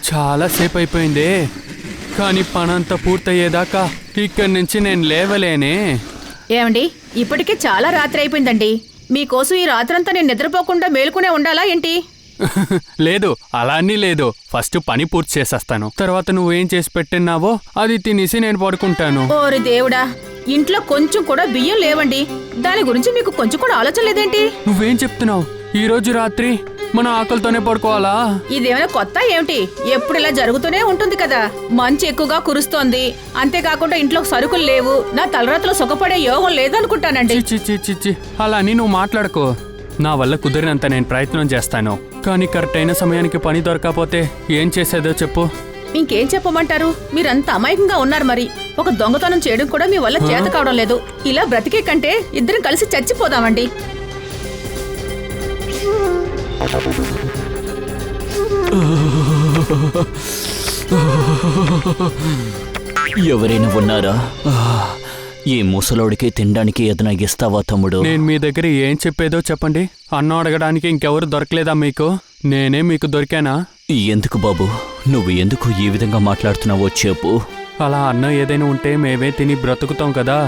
చాలా సేపు అయిపోయిందే, కానీ పనంతా పూర్తయ్యేదాకా ఇక్కడి నుంచి నేను లేవలేనే. ఏమండి, ఇప్పటికే చాలా రాత్రి అయిపోయిందండి. మీకోసం ఈ రాత్రంతా నేను నిద్రపోకుండా మేలుకునే ఉండాలా ఏంటి? లేదు, అలా అన్నీ లేదు. ఫస్ట్ పని పూర్తి చేసేస్తాను, తర్వాత నువ్వేం చేసి పెట్టినావో అది తినేసి నేను పడుకుంటాను. ఓరి దేవుడా, ఇంట్లో కొంచెం కూడా బియ్యం లేవండి. దాని గురించి మీకు కొంచెం కూడా ఆలోచన లేదేంటి? నువ్వేం చెప్తున్నావు? ఈ రోజు రాత్రి మన ఆకలితోనే పడుకోవాలా? ఇదేమైనా కొత్త ఏమిటి? ఎప్పుడు ఇలా జరుగుతూనే ఉంటుంది కదా. మంచు ఎక్కువగా కురుస్తోంది, అంతేకాకుండా ఇంట్లో సరుకులు లేవు. నా తలరాత్రులు సుఖపడే యోగం లేదనుకుంటానండి. చిచ్చి అలా అని నువ్వు మాట్లాడుకో. నా వల్ల కుదిరినంత నేను ప్రయత్నం చేస్తాను, కానీ కరెక్ట్ అయిన సమయానికి పని దొరకకపోతే ఏం చేసేదో చెప్పు. ఇంకేం చెప్పమంటారు? మీరంత అమాయకంగా ఉన్నారు. మరి ఒక దొంగతనం చేయడం కూడా మీ వల్ల చేత కావడం లేదు. ఇలా బ్రతికే కంటే ఇద్దరం కలిసి చచ్చిపోదామండి. ఎవరైనా ఉన్నారా? ఈ ముసలోడికి తినడానికి ఏదైనా ఇస్తావా తమ్ముడు? నేను మీ దగ్గర ఏం చెప్పేదో చెప్పండి. అన్నం అడగడానికి ఇంకెవరు దొరకలేదా మీకు? నేనే మీకు దొరికానా? ఎందుకు బాబు, నువ్వు ఎందుకు ఈ విధంగా మాట్లాడుతున్నావో చెప్పు. అలా అన్నం ఏదైనా ఉంటే మేమే తిని బ్రతుకుతాం కదా.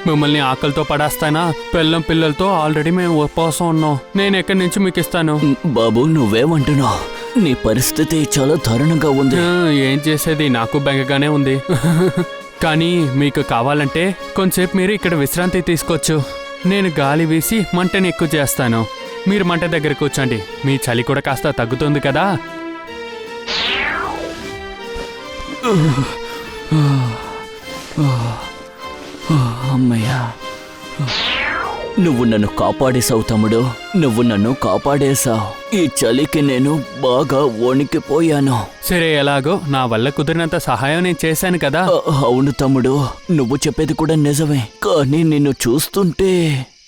మిమ్మల్ని ఆకలితో పడేస్తానా? పిల్లం పిల్లలతో ఆల్రెడీ మేము ఉపవాసం ఉన్నాం. నేను ఎక్కడి నుంచి మీకు ఇస్తాను? బాబు, నువ్వేమంటున్నావు? నీ పరిస్థితి చాలా దారుణంగా ఉంది. ఏం చేసేది, నాకు బెంగగానే ఉంది. కానీ మీకు కావాలంటే కొంచెంసేపు మీరు ఇక్కడ విశ్రాంతి తీసుకోవచ్చు. నేను గాలి వీసి మంటని ఎక్కువ చేస్తాను. మీరు మంట దగ్గర కూర్చోండి, మీ చలి కూడా కాస్త తగ్గుతుంది కదా. అమ్మయ్యా, నువ్వు నన్ను కాపాడేశావు తమ్ముడు, నువ్వు నన్ను కాపాడేశావు. ఈ చలికి నేను బాగా వణికిపోయాను. సరే, ఎలాగో నా వల్ల కుదిరినంత సహాయం నేను చేశాను కదా. అవును తమ్ముడు, నువ్వు చెప్పేది కూడా నిజమే. కానీ నిన్ను చూస్తుంటే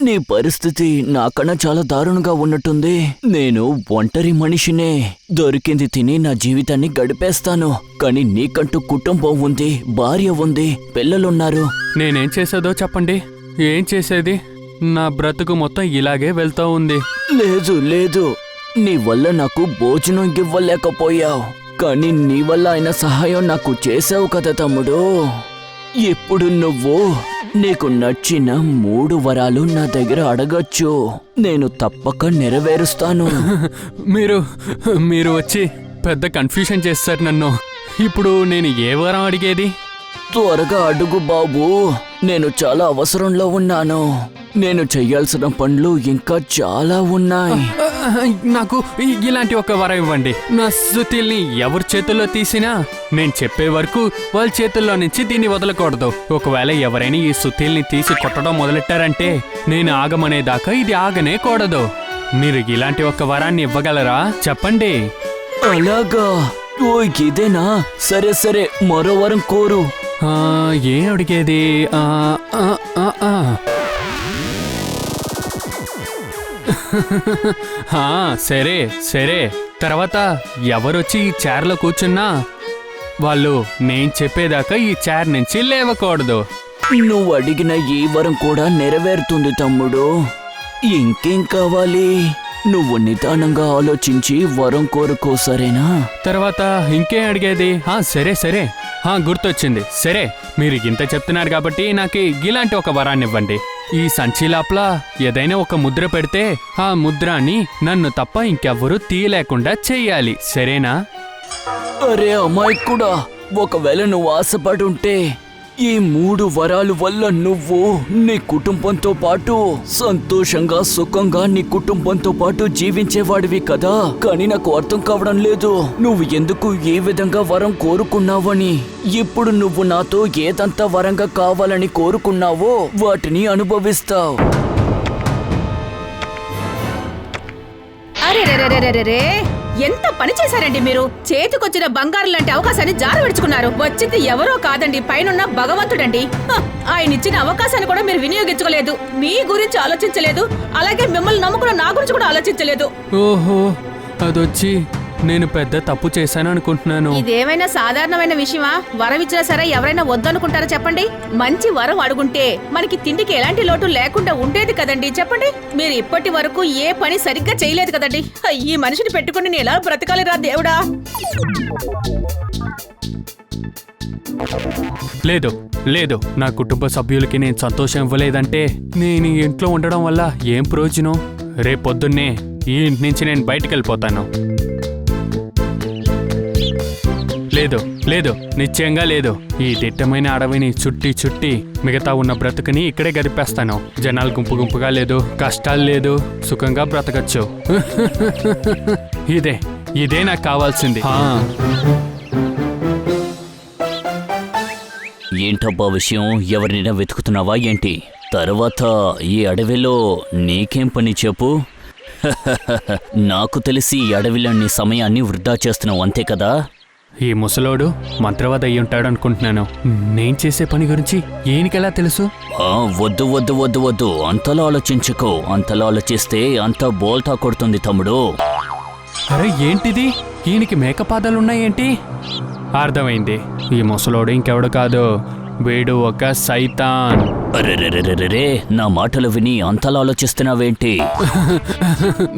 నీ పరిస్థితి నాకన్నా చాలా దారుణంగా ఉన్నట్టుంది. నేను ఒంటరి మనిషినే. దొరికింది తిని నా జీవితాన్ని గడిపేస్తాను. కానీ నీకంటూ కుటుంబం ఉంది, భార్య ఉంది, పిల్లలున్నారు. నేనేం చేసేదో చెప్పండి. ఏం చేసేది? నా బ్రతుకు మొత్తం ఇలాగే వెళ్తూ ఉంది. లేదు లేదు, నీ వల్ల నాకు భోజనం ఇవ్వలేకపోయావు, కానీ నీ వల్ల అయిన సహాయం నాకు చేసావు కదా తమ్ముడు. ఇప్పుడు నువ్వు నీకు నచ్చిన 3 వరాలు నా దగ్గర అడగచ్చు. నేను తప్పక నెరవేరుస్తాను. మీరు వచ్చి పెద్ద కన్ఫ్యూషన్ చేస్తారు నన్ను. ఇప్పుడు నేను ఏ వరం అడిగేది? త్వరగా అడుగు బాబు, నేను చాలా అవసరంలో ఉన్నాను. నేను చెయ్యాల్సిన పనులు ఇంకా చాలా ఉన్నాయి. నాకు ఇలాంటి ఒక వరం ఇవ్వండి. నా సుతిల్ని ఎవరి చేతుల్లో తీసినా నేను చెప్పే వరకు వాళ్ళ చేతుల్లో నుంచి దీన్ని వదలకూడదు. ఒకవేళ ఎవరైనా ఈ సుతిల్ని తీసి కొట్టడం మొదలెట్టారంటే నేను ఆగమనేదాకా ఇది ఆగనే కూడదు. మీరు ఇలాంటి ఒక వరాన్ని ఇవ్వగలరా? చెప్పండి. అలాగా? ఓ, ఇదేనా? సరే సరే, మరో వరం కోరు. ఏం అడిగేది? సరే సరే, తర్వాత ఎవరొచ్చి ఈ చైర్లో కూర్చున్నా వాళ్ళు నేను చెప్పేదాకా ఈ చైర్ నుంచి లేవకూడదు. నువ్వు అడిగిన ఈ వరం కూడా నెరవేరుతుంది తమ్ముడు. ఇంకేం కావాలి? నువ్వు నిదానంగా ఆలోచించి వరం కోరుకో, సరేనా? తర్వాత ఇంకేం అడిగేది? సరే సరే, గుర్తొచ్చింది. సరే, మీరు ఇంత చెప్తున్నారు కాబట్టి నాకు ఇలాంటి ఒక వరాన్ని ఇవ్వండి. ఈ సంచి లోపల ఏదైనా ఒక ముద్ర పెడితే ఆ ముద్రాన్ని నన్ను తప్ప ఇంకెవ్వరూ తీయలేకుండా చెయ్యాలి, సరేనా? అరే అమాయకుడా, ఒకవేళ నువ్వు ఆశపడుంటే ఈ 3 వరాలు వల్ల నువ్వు నీ కుటుంబంతో పాటు సంతోషంగా సుఖంగా నీ కుటుంబంతో పాటు జీవించేవాడివి కదా. కానీ నాకు అర్థం కావడం లేదు, నువ్వు ఎందుకు ఏ విధంగా వరం కోరుకున్నావని. ఇప్పుడు నువ్వు నాతో ఏదంతా వరంగా కావాలని కోరుకున్నావో వాటిని అనుభవిస్తావు. అరే, ఎంత పని చేశారండి మీరు. చేతికొచ్చిన బంగారం లాంటి అవకాశాన్ని జార విడుచుకున్నారు. వచ్చింది ఎవరో కాదండి, పైనున్న భగవంతుడండి. ఆయన ఇచ్చిన అవకాశాన్ని కూడా మీరు వినియోగించుకోలేదు. మీ గురించి ఆలోచించలేదు, అలాగే మిమ్మల్ని నమ్ముకున్న నా గురించి కూడా ఆలోచించలేదు. ఓహో, అదొచ్చి నేను పెద్ద తప్పు చేశాను అనుకుంటున్నాను. ఇదేమైనా సాధారణమైన విషయమా? వరం ఇచ్చినా సరే ఎవరైనా వద్దనుకుంటారా చెప్పండి? మంచి వరం అడుగుంటే మనకి తిండికి ఎలాంటి లోటు లేకుండా ఉండేది కదండి. చెప్పండి, మీరు ఇప్పటి వరకు ఏ పని సరిగ్గా చేయలేదు కదండి. ఈ మనిషిని పెట్టుకుని నేను ఎలా బ్రతకాలిరా దేవుడా? లేదు లేదు, నా కుటుంబ సభ్యులకి నేను సంతోషం ఇవ్వలేదంటే నేను ఈ ఇంట్లో ఉండడం వల్ల ఏం ప్రయోజనం? రేపొద్దున్నే ఈ ఇంటి నుంచి నేను బయటికి వెళ్ళిపోతాను. లేదు లేదు, నిశ్చయంగా లేదు. ఈ దిట్టమైన అడవిని చుట్టి మిగతా ఉన్న బ్రతుకుని ఇక్కడే గడిపేస్తాను. జనాలు గుంపు గుంపుగా లేదు, కష్టాలు లేదు, సుఖంగా బ్రతకచ్చు. ఇదే నాకు కావాల్సింది. ఏంటబ్బా విషయం? ఎవరినైనా వెతుకుతున్నావా ఏంటి? తర్వాత ఈ అడవిలో నీకేం పని చెప్పు? నాకు తెలిసి ఈ అడవిలో నీ సమయాన్ని వృధా చేస్తున్నావు, అంతే కదా? ఈ ముసలోడు మంత్రవాద అయి ఉంటాడు అనుకుంటున్నాను. నేను చేసే పని గురించి ఈయనకెలా తెలుసు? వద్దు వద్దు వద్దు వద్దు, అంతలా ఆలోచించుకో. అంతలా ఆలోచిస్తే అంతా బోల్తా కొడుతుంది తమ్ముడు. అరే ఏంటిది? ఈయనకి మేకపాదాలున్నాయేంటి? అర్థమైంది, ఈ ముసలోడు ఇంకెవడు కాదు, వీడు ఒక సైతాన్. అరెరెరెరెరే, నా మాటలు విని అంతలా ఆలోచిస్తున్నావేంటి?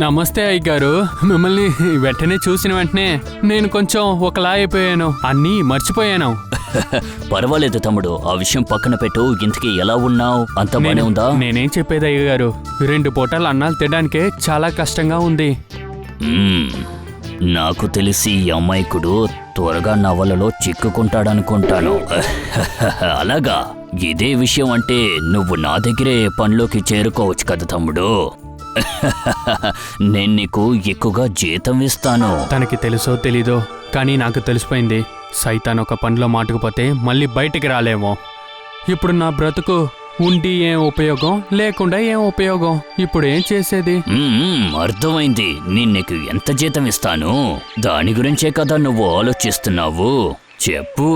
నమస్తే అయ్యగారు. మిమ్మల్ని వెంటనే చూసిన వెంటనే నేను కొంచెం ఒకలా అయిపోయాను, అన్నీ మర్చిపోయాను. పర్వాలేదు తమ్ముడు, ఆ విషయం పక్కన పెట్టు. ఇంతకీ ఎలా ఉన్నావు? అంత బానే ఉందా? నేనేం చెప్పేది అయ్యగారు, 2 పూటలు అన్నాలు తినడానికే చాలా కష్టంగా ఉంది. నాకు తెలిసి ఈ అమ్మాయికుడు త్వరగా నా వలలో చిక్కుకుంటాడనుకుంటాను. అలాగా? ఇదే విషయం అంటే నువ్వు నా దగ్గరే పనిలోకి చేరుకోవచ్చు కదా తమ్ముడు. నేను నీకు ఎక్కువగా జీతం ఇస్తాను. తనకి తెలుసో తెలీదో కానీ నాకు తెలిసిపోయింది, సైతాన్ ఒక పనిలో మాటుకుపోతే మళ్ళీ బయటికి రాలేమో. ఇప్పుడు నా బ్రతుకు ఉండి ఏం ఉపయోగం, లేకుండా ఏం ఉపయోగం? ఇప్పుడు ఏం చేసేది? అర్థమైంది. నేను నీకు ఎంత జీతం ఇస్తాను దాని గురించే కదా నువ్వు ఆలోచిస్తున్నావు. చెప్పు.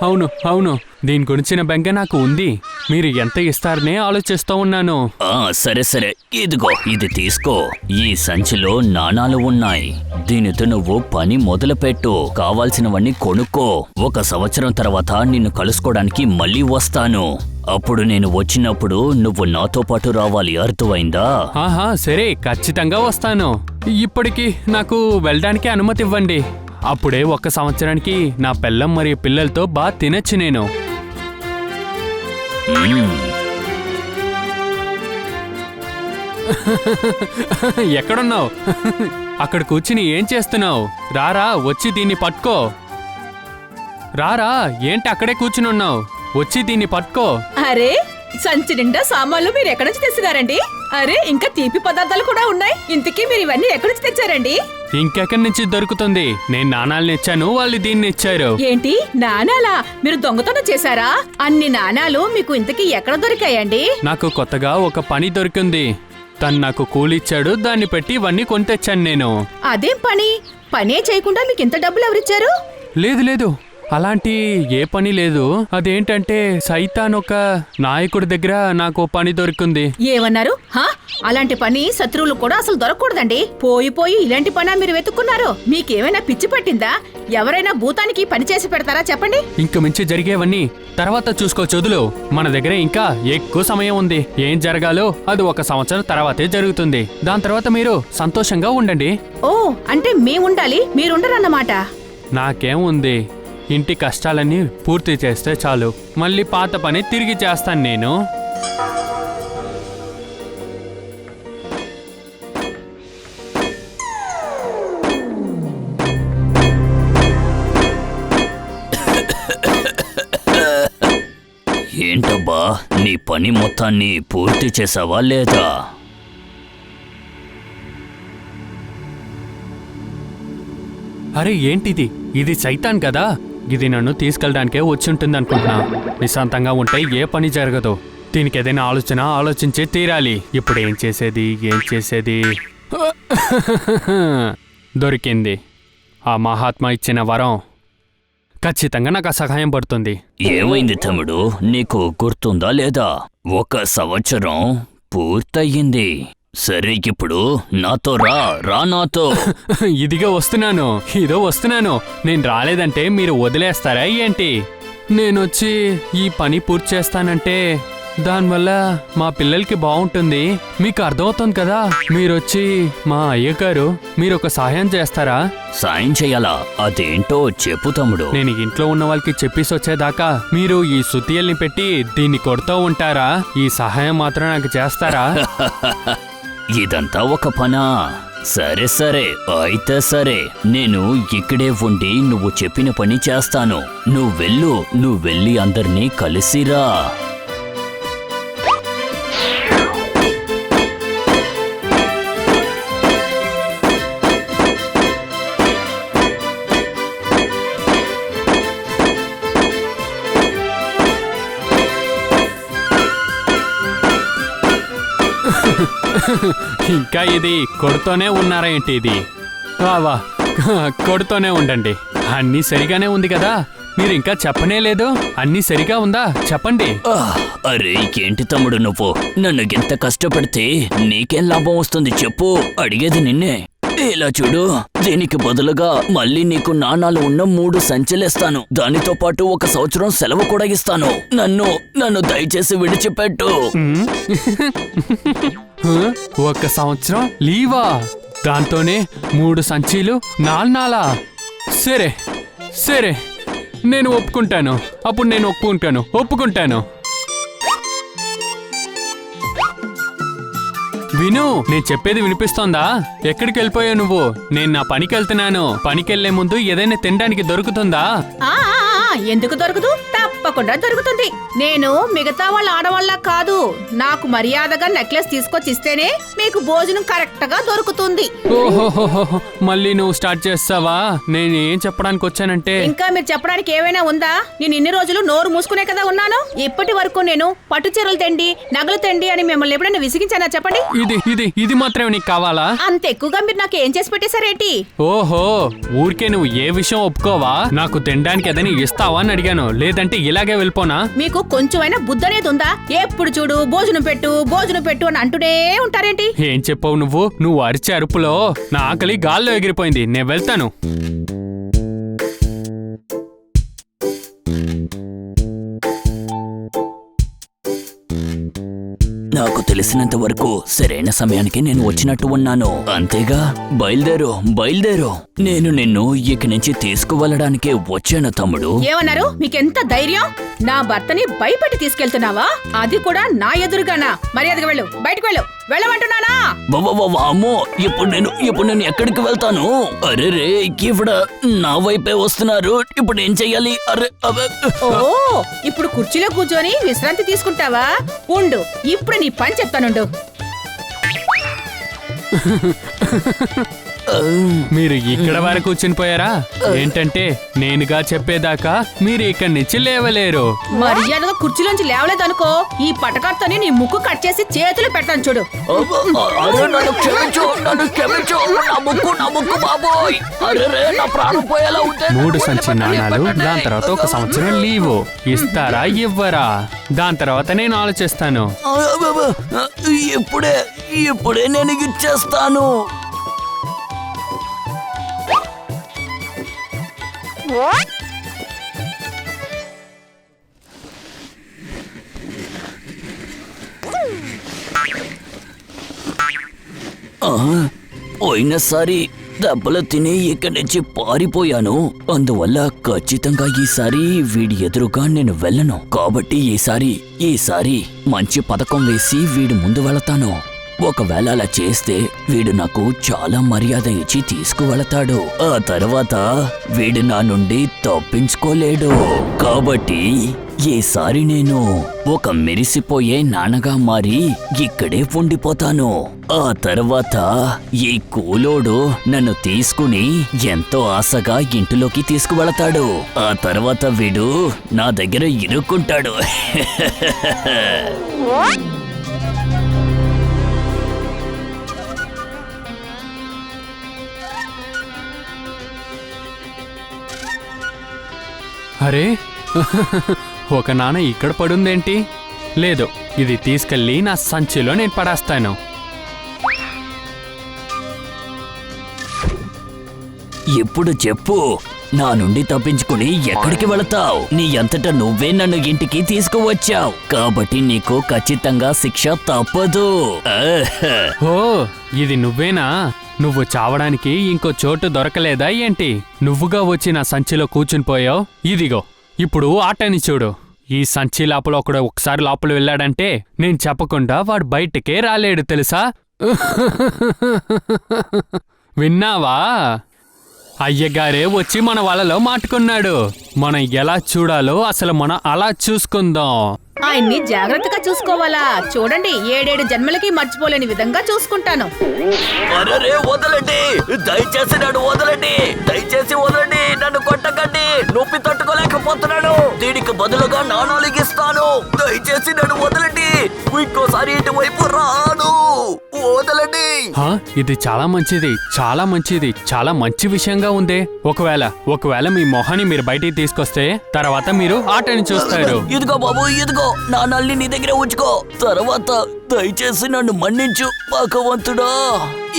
అవును అవును, దీని గురించిన బెంగ నాకు ఉంది. మీరు ఎంత ఇస్తారనే ఆలోచిస్తూ ఉన్నాను. సరే సరే, ఇదిగో ఇది తీసుకో. ఈ సంచిలో నాణాలు ఉన్నాయి. దీనితో నువ్వు పని మొదలుపెట్టు. కావాల్సినవన్నీ కొనుక్కో. 1 సంవత్సరం తర్వాత నిన్ను కలుసుకోవడానికి మళ్ళీ వస్తాను. అప్పుడు నేను వచ్చినప్పుడు నువ్వు నాతో పాటు రావాలి, అర్థమైందా? సరే, ఖచ్చితంగా వస్తాను. ఇప్పటికి నాకు వెళ్ళడానికి అనుమతి ఇవ్వండి. అప్పుడే 1 సంవత్సరానికి నా పెళ్ళం మరియు పిల్లలతో బాగా తినచ్చు నేను. ఎక్కడున్నావు? అక్కడ కూర్చుని ఏం చేస్తున్నావు? రారా, వచ్చి దీన్ని పట్టుకో. రారా, ఏంటి అక్కడే కూర్చుని ఉన్నావు? వచ్చి దీన్ని పట్టుకో. అరే, సంచి నిండా సామాన్లు మీరు ఎక్కడి నుంచి తెచ్చినారండి? అరే, ఇంకా తీపి పదార్థాలు కూడా ఉన్నాయి. ఇంతకీ మీరు ఇవన్నీ ఎక్కడి నుంచి తెచ్చారండి? ఇంకెక్కడి నుంచి దొరుకుతుంది? నేను నాణాలను ఇచ్చాను, వాళ్ళు దీన్ని ఇచ్చారు. ఏంటి, నాణాలా? మీరు దొంగతనం చేశారా? అన్ని నాణాలు మీకు ఇంతకీ ఎక్కడ దొరికాయండి? నాకు కొత్తగా ఒక పని దొరికింది. తను నాకు కూలిచ్చాడు, దాన్ని పెట్టి ఇవన్నీ కొని తెచ్చాను నేను. అదేం పని? పనే చేయకుండా మీకు ఇంత డబ్బులు ఎవరిచ్చారు? లేదు లేదు, అలాంటి ఏ పని లేదు. అదేంటంటే సైతాన్ ఒక నాయకుడి దగ్గర నాకు పని దొరికింది. ఏమన్నారు? అలాంటి పని శత్రువులు కూడా అసలు దొరకకూడదండి. పోయి ఇలాంటి పనా మీరు వెతుక్కున్నారు? మీకేమైనా పిచ్చి పట్టిందా? ఎవరైనా భూతానికి పని చేసి పెడతారా చెప్పండి? ఇంక మించి జరిగేవన్నీ తర్వాత చూసుకో చదులు. మన దగ్గర ఇంకా ఎక్కువ సమయం ఉంది. ఏం జరగాలో అది 1 సంవత్సరం తర్వాతే జరుగుతుంది. దాని తర్వాత మీరు సంతోషంగా ఉండండి. ఓ, అంటే మేముండాలి, మీరుండరన్నమాట. నాకేం ఉంది, ఇంటి కష్టాలన్నీ పూర్తి చేస్తే చాలు. మళ్ళీ పాత పని తిరిగి చేస్తాను నేను. ఏంటబ్బా, నీ పని మొత్తాన్ని పూర్తి చేసావా లేదా? అరే ఏంటిది? ఇది సైతాన్ కదా, ఇది నన్ను తీసుకెళ్ళడానికే వచ్చి ఉంటుంది అనుకుంటున్నా. నిశాంతంగా ఉంటే ఏ పని జరగదు. దీనికి ఏదైనా ఆలోచించే తీరాలి. ఇప్పుడు ఏం చేసేది? దొరికింది. ఆ మహాత్మా ఇచ్చిన వరం. ఖచ్చితంగా నాకు ఆ సహాయం పడుతుంది. ఏమైంది తమ్ముడు, నీకు గుర్తుందా లేదా? 1 సంవత్సరం పూర్తయింది. సరే ఇప్పుడు నాతో రా నాతో. ఇదిగో వస్తున్నాను, ఇదో వస్తున్నాను. నేను రాలేదంటే మీరు వదిలేస్తారా ఏంటి? నేనొచ్చి ఈ పని పూర్తి చేస్తానంటే దానివల్ల మా పిల్లలకి బాగుంటుంది. మీకు అర్థమవుతుంది కదా. మీరొచ్చి మా అయ్యగారు మీరొక సహాయం చేస్తారా? సాయం చెయ్యాలా? అదేంటో చెప్పు తమ్ముడు. నేను ఇంట్లో ఉన్న వాళ్ళకి చెప్పేసి వచ్చేదాకా మీరు ఈ సుత్తియల్ని పెట్టి దీన్ని కొడుతూ ఉంటారా? ఈ సహాయం మాత్రం నాకు చేస్తారా? ఇదంతా ఒక పనా? సరే సరే అయితే సరే, నేను ఇక్కడే ఉండి నువ్వు చెప్పిన పని చేస్తాను. నువ్వు వెళ్ళి అందరినీ కలిసిరా. ఇంకా ఇది కొడుతూనే ఉన్నారా ఏంటి? ఇది వా కొడుతూనే ఉండండి. అన్నీ సరిగానే ఉంది కదా? మీరు ఇంకా చెప్పనే లేదు. అన్నీ సరిగా ఉందా చెప్పండి. అరే ఏంటి తమ్ముడు, నువ్వు నన్ను ఎంత కష్టపడితే నీకేం లాభం వస్తుంది చెప్పు? అడిగేది నిన్నే. ఇలా చూడు, దీనికి బదులుగా మళ్ళీ నీకు నాణాలు ఉన్న 3 సంచులేస్తాను. దానితో పాటు 1 సంవత్సరం సెలవు కూడా ఇస్తాను. నన్ను దయచేసి విడిచిపెట్టు. 1 సంవత్సరం లీవా? దాంతోనే 3 సంచీలు నాలా? సరే సరే, నేను ఒప్పుకుంటాను. అప్పుడు నేను ఒప్పుకుంటాను. విను, నేను చెప్పేది వినిపిస్తోందా? ఎక్కడికి వెళ్ళిపోయావు నువ్వు? నేను నా పనికి వెళ్తున్నాను. పనికెళ్లే ముందు ఏదైనా తినడానికి దొరుకుతుందా? ఎందుకు దొరకదు? తప్పకుండా దొరుకుతుంది. నేను మిగతా వాళ్ళ ఆడవాళ్ళ కాదు. నాకు మర్యాదగా నెక్లెస్ తీసుకొచ్చి ఇస్తేనే మీకు భోజనం కరెక్ట్ గా దొరుకుతుంది. ఓహోహోహో, మళ్ళీ నువ్వు స్టార్ట్ చేస్తావా? నేను ఏం చెప్పడానికి వచ్చానంటే, ఇంకా మీరు చెప్పడానికి ఏమైనా ఉందా? నేను ఇన్ని రోజులు నోరు మూసుకునే కదా ఉన్నాను. ఇప్పటి వరకు నేను పట్టు చీరలు తెండి, నగలు తెండి అని మిమ్మల్ని ఎప్పుడైనా విసిగించానా చెప్పండి? ఇది మాత్రమే నీకు కావాలా? అంత ఎక్కువగా మీరు నాకు ఏం చేసి పెట్టేశారేంటి? ఓహో, ఊరికే నువ్వు ఏ విషయం ఒప్పుకోవా? నాకు తినడానికి ఏదైనా ఇస్తావా అని అడిగాను. లేదంటే ఇలాగే వెళ్ళిపోనా? మీకు కొంచెమైనా బుద్ధి అనేది ఉందా? ఎప్పుడు చూడు భోజనం పెట్టు అని అంటూనే ఉంటారేంటి? ఏం చెప్పావు నువ్వు అరిచే అరుపులో నా ఆకలి గాల్లో ఎగిరిపోయింది. నేను వెళ్తాను. నాకు తెలిసినంత వరకు సరైన సమయానికి నేను వచ్చినట్టు ఉన్నాను. అంతేగా? బయలుదేరు. నేను నిన్ను ఇక నుంచి తీసుకువెళ్ళడానికే వచ్చాను తమ్ముడు. ఏమన్నారు? మీకెంత ధైర్యం? నా భర్తని భయపెట్టి తీసుకెళ్తున్నావా? అది కూడా నా ఎదురుగానా? మర్యాదగా వెళ్ళు, బయటకు వెళ్ళమంటున్నానా? అమ్మో, ఇప్పుడు నేను ఎక్కడికి వెళ్తాను? అరే ఇవిడ నా వైపే వస్తున్నారు. ఇప్పుడు ఏం చెయ్యాలి? ఓ, ఇప్పుడు కుర్చీలో కూర్చొని విశ్రాంతి తీసుకుంటావా? ఉండు, ఇప్పుడు నీ పని చెప్తానుండు. మీరు ఇక్కడ వరకు కూర్చుని పోయారా? ఏంటంటే నేనుగా చెప్పేదాకా మీరు ఇక్కడి నుంచి లేవలేరు. మర్యాదగా కుర్చీలోంచి లేవలేదనుకో, ఈ పటకార్తోని నీ ముక్కు కట్ చేసి చేతులు పెడతాను చూడు. నన్ను క్షమించు, నా ముక్కు బాబోయ్. నా ప్రాణం పోయేలా ఉంటే 3 సంచి నాణాలు, దాని తర్వాత 1 సంవత్సరం లీవు. ఇస్తారా ఇవ్వరా? దాని తర్వాత నేను ఆలోచిస్తాను. ఇప్పుడే నేను ఇచ్చేస్తాను. పోయినసారి దెబ్బలు తిని ఇక్కడి నుంచి పారిపోయాను. అందువల్ల ఖచ్చితంగా ఈసారి వీడి ఎదురుగా నేను వెళ్ళను. కాబట్టి ఈసారి మంచి పథకం వేసి వీడి ముందు వెళతాను. ఒకవేళ అలా చేస్తే వీడు నాకు చాలా మర్యాద ఇచ్చి తీసుకువెళతాడు. ఆ తర్వాత వీడు నా నుండి తప్పించుకోలేడు. కాబట్టి ఈసారి నేను ఒక మెరిసిపోయే నాన్నగా మారి ఇక్కడే ఉండిపోతాను. ఆ తర్వాత ఈ కూలోడు నన్ను తీసుకుని ఎంతో ఆశగా ఇంటిలోకి తీసుకువెళతాడు. ఆ తర్వాత వీడు నా దగ్గర ఇరుక్కుంటాడు. అరే ఒక నాన్న ఇక్కడ పడుందేంటి? లేదు, ఇది తీసుకెళ్ళి నా సంచిలో నేను పడేస్తాను. ఇప్పుడు చెప్పు, నా నుండి తప్పించుకుని ఎక్కడికి వెళతావు? నీ అంతటా నువ్వే నన్ను ఇంటికి తీసుకువచ్చావు, కాబట్టి నీకు ఖచ్చితంగా శిక్ష తప్పదు. ఓ, ఇది నువ్వేనా? నువ్వు చావడానికి ఇంకో చోటు దొరకలేదా ఏంటి? నువ్వుగా వచ్చి నా సంచిలో కూర్చుని పోయావు. ఇదిగో ఇప్పుడు ఆటని చూడు. ఈ సంచి లోపల ఒకడు ఒకసారి లోపల వెళ్ళాడంటే నేను చెప్పకుండా వాడు బయటికే రాలేడు తెలుసా? విన్నావా? అయ్యగారే వచ్చి మన వలలో మాటుకున్నాడు. మనం ఎలా చూడాలో అసలు మనం అలా చూసుకుందాం. ఆయన్ని జాగ్రత్తగా చూసుకోవాలా? చూడండి, 7 జన్మలకి మర్చిపోలేని విధంగా చూసుకుంటాను. అరే వదలండి, దయచేసి నన్ను వదలండి, దయచేసి వదలండి, నన్ను కొట్టకండి, నొప్పి తట్టుకోలేకపోతున్నాను. దీనికి బదులుగా నాణాలు ఇస్తాను, దయచేసి నన్ను వదలండి, ఇంకోసారి ఇటువైపు రాను, వదలండి. ఇది చాలా మంచిది, చాలా మంచిది, చాలా మంచి విషయంగా ఉంది. ఒకవేళ మీ మొహాన్ని మీరు బయటికి తీసుకొస్తే తర్వాత మీరు ఆటని చూస్తారు. ఇదిగో బాబు, ఇదిగో నాణాల్ని నీ దగ్గర ఉంచుకో, తర్వాత దయచేసి నన్ను మన్నించు భగవంతుడా.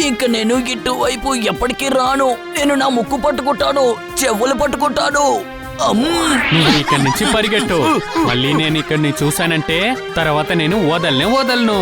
ఇంక నేను ఇటువైపు ఎప్పటికీ రాను. నేను నా ముక్కు పట్టుకుంటాను, చెవులు పట్టుకుంటాను. నువ్వు ఇక్కడి నుంచి పరిగెట్టు. మళ్ళీ నేను ఇక్కడిని చూశానంటే తర్వాత నేను వదలను.